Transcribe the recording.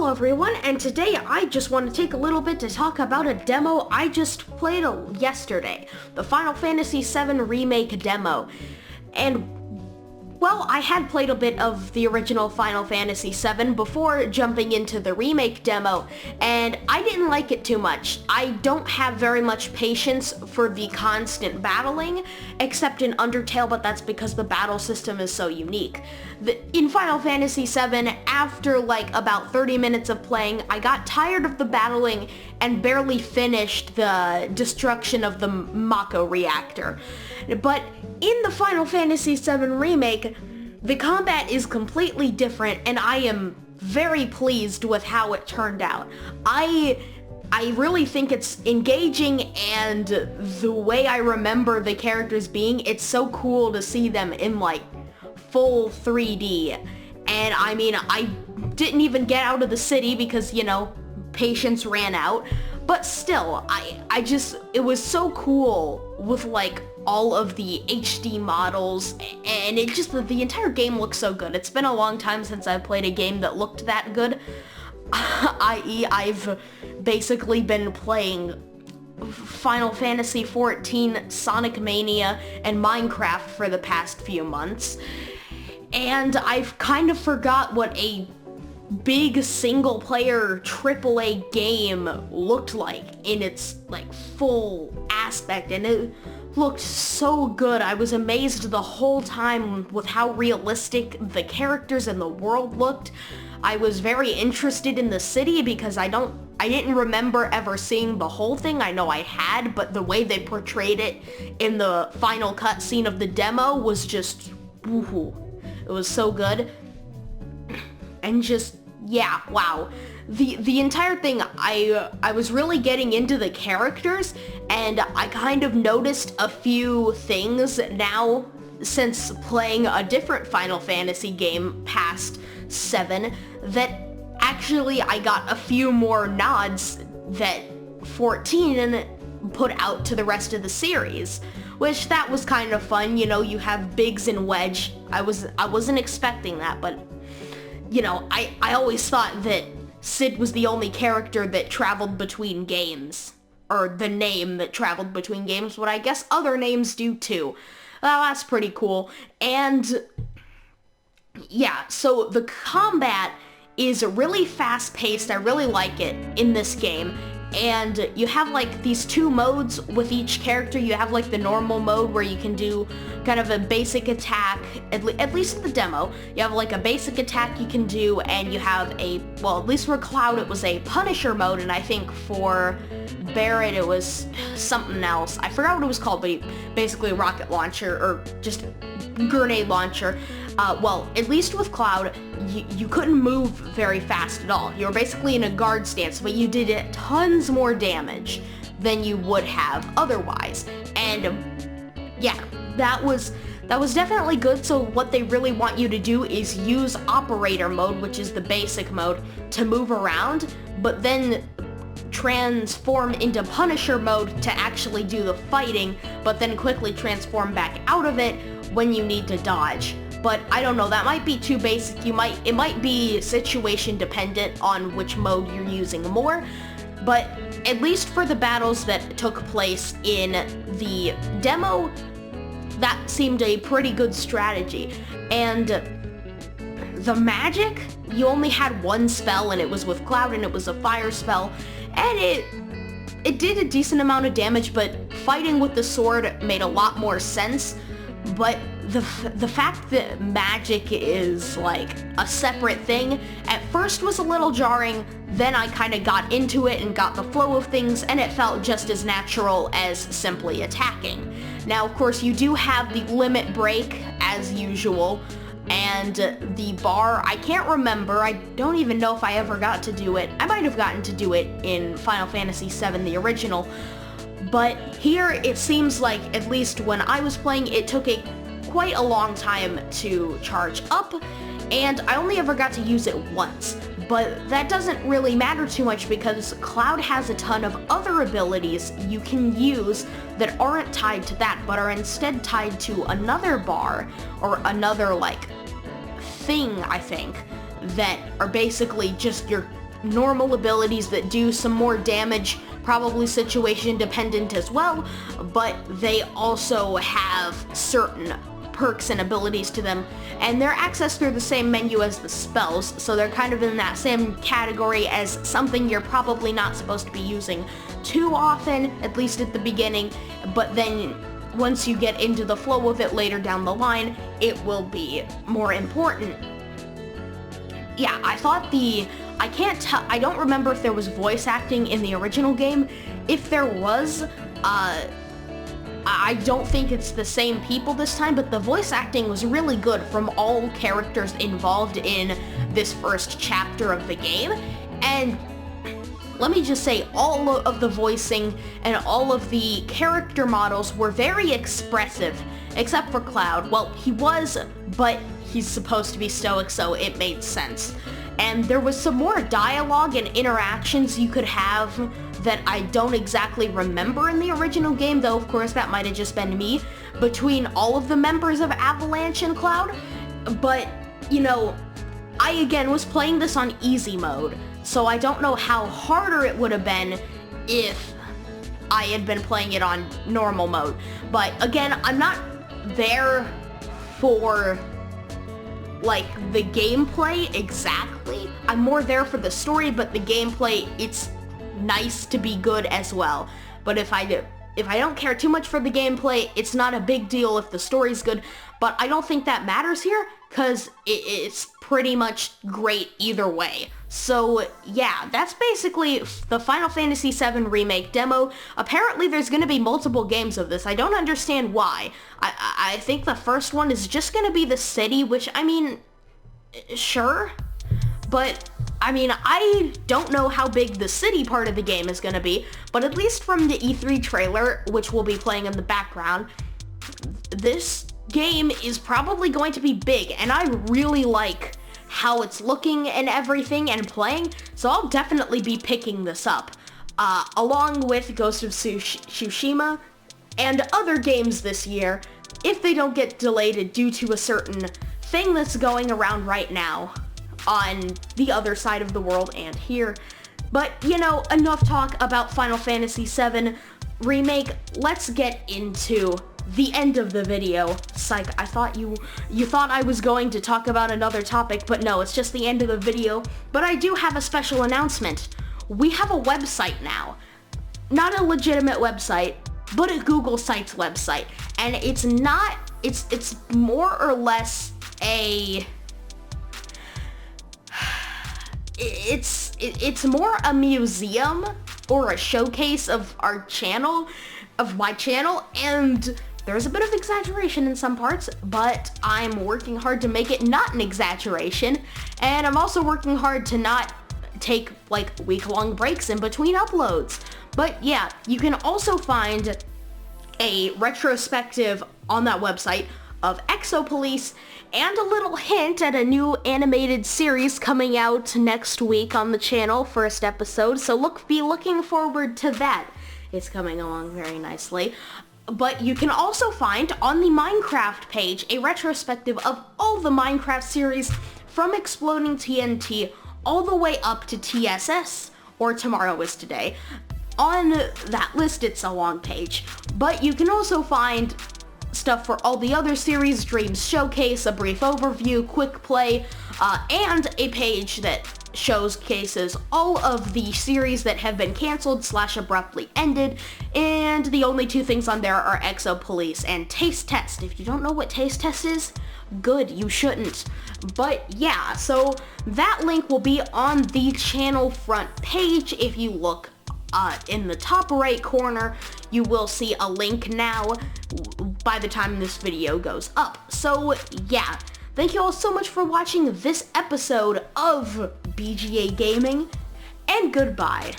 Hello everyone, and today I just want to take a little bit to talk about a demo I just played yesterday, the Final Fantasy VII Remake demo. And well, I had played a bit of the original Final Fantasy VII before jumping into the remake demo, and I didn't like it too much. I don't have very much patience for the constant battling, except in Undertale, but that's because the battle system is so unique. In Final Fantasy VII, after like about 30 minutes of playing, I got tired of the battling and barely finished the destruction of the Mako reactor. But in the Final Fantasy VII Remake, the combat is completely different, and I am very pleased with how it turned out. I really think it's engaging, and the way I remember the characters being, it's so cool to see them in like full 3D. And I mean, I didn't even get out of the city because, you know, patience ran out. But still, it was so cool with like all of the HD models, and the entire game looks so good. It's been a long time since I've played a game that looked that good. i.e. I've basically been playing Final Fantasy XIV, Sonic Mania, and Minecraft for the past few months. And I've kind of forgot what a big single-player AAA game looked like in its like full aspect, and it looked so good. I was amazed the whole time with how realistic the characters and the world looked. I was very interested in the city because I didn't remember ever seeing the whole thing. I know I had, but the way they portrayed it in the final cutscene of the demo was just woohoo. It was so good. And just, yeah, wow. The entire thing, I was really getting into the characters, and I kind of noticed a few things now since playing a different Final Fantasy game past 7, that actually I got a few more nods that 14 put out to the rest of the series, which that was kind of fun. You know, you have Biggs and Wedge. I wasn't expecting that, but you know, I always thought that Sid was the only character that traveled between games, or the name that traveled between games, but I guess other names do too. Well, that's pretty cool. And yeah, so the combat is really fast-paced. I really like it in this game. And you have like these two modes with each character. You have like the normal mode where you can do kind of a basic attack, at least in the demo. You have like a basic attack you can do, and you have well, at least for Cloud it was a Punisher mode, and I think for Barrett it was something else. I forgot what it was called, but basically a rocket launcher, or just grenade launcher. Well, at least with Cloud, you couldn't move very fast at all. You were basically in a guard stance, but you did tons more damage than you would have otherwise. And yeah, that was definitely good. So what they really want you to do is use operator mode, which is the basic mode, to move around, but then transform into Punisher mode to actually do the fighting, but then quickly transform back out of it when you need to dodge. But I don't know, that might be too basic. It might be situation dependent on which mode you're using more, but at least for the battles that took place in the demo, that seemed a pretty good strategy. And the magic, you only had one spell, and it was with Cloud, and it was a fire spell, and it did a decent amount of damage, but fighting with the sword made a lot more sense. But the fact that magic is like a separate thing at first was a little jarring. Then I kind of got into it and got the flow of things, and it felt just as natural as simply attacking. Now, of course, you do have the limit break as usual, and the bar, I can't remember. I don't even know if I ever got to do it. I might have gotten to do it in Final Fantasy VII, the original. But here, it seems like, at least when I was playing, it took quite a long time to charge up, and I only ever got to use it once. But that doesn't really matter too much because Cloud has a ton of other abilities you can use that aren't tied to that, but are instead tied to another bar, or another, like, thing, I think, that are basically just your normal abilities that do some more damage, probably situation dependent as well, but they also have certain perks and abilities to them, and they're accessed through the same menu as the spells, so they're kind of in that same category as something you're probably not supposed to be using too often, at least at the beginning, but then once you get into the flow of it later down the line, it will be more important. Yeah, I thought I don't remember if there was voice acting in the original game. If there was, I don't think it's the same people this time, but the voice acting was really good from all characters involved in this first chapter of the game. And let me just say, all of the voicing and all of the character models were very expressive, except for Cloud. Well, he was, but he's supposed to be stoic, so it made sense. And there was some more dialogue and interactions you could have that I don't exactly remember in the original game, though of course that might have just been me, between all of the members of Avalanche and Cloud. But, you know, I again was playing this on easy mode, so I don't know how harder it would have been if I had been playing it on normal mode. But again, I'm not there for like the gameplay exactly. I'm more there for the story, but the gameplay, it's nice to be good as well. But if I don't care too much for the gameplay, it's not a big deal if the story's good. But I don't think that matters here, because it's pretty much great either way. So yeah, that's basically the Final Fantasy VII Remake demo. Apparently there's going to be multiple games of this. I don't understand why. I think the first one is just going to be the city, which, I mean, sure. But, I mean, I don't know how big the city part of the game is going to be, but at least from the E3 trailer, which we'll be playing in the background, this game is probably going to be big, and I really like how it's looking and everything and playing, so I'll definitely be picking this up, along with Ghost of Tsushima and other games this year, if they don't get delayed due to a certain thing that's going around right now on the other side of the world and here. But, you know, enough talk about Final Fantasy VII Remake. Let's get into the end of the video. Psych, I thought you thought I was going to talk about another topic, but no, it's just the end of the video. But I do have a special announcement. We have a website now. Not a legitimate website, but a Google Sites website. And it's more or less a... It's more a museum or a showcase of our channel, of my channel, and there's a bit of exaggeration in some parts, but I'm working hard to make it not an exaggeration, and I'm also working hard to not take like week-long breaks in between uploads. But yeah, you can also find a retrospective on that website of Exopolice and a little hint at a new animated series coming out next week on the channel, first episode, so be looking forward to that. It's coming along very nicely. But you can also find on the Minecraft page a retrospective of all the Minecraft series from Exploding TNT all the way up to TSS, or Tomorrow is Today. On that list, it's a long page, but you can also find stuff for all the other series, Dreams Showcase, a brief overview, Quickplay, and a page that showcases all of the series that have been canceled / abruptly ended, and the only two things on there are Exopolice and Taste Test. If you don't know what Taste Test is, good, you shouldn't. But yeah, so that link will be on the channel front page. If you look in the top right corner, you will see a link now by the time this video goes up. So yeah, thank you all so much for watching this episode of BGA Gaming, and goodbye.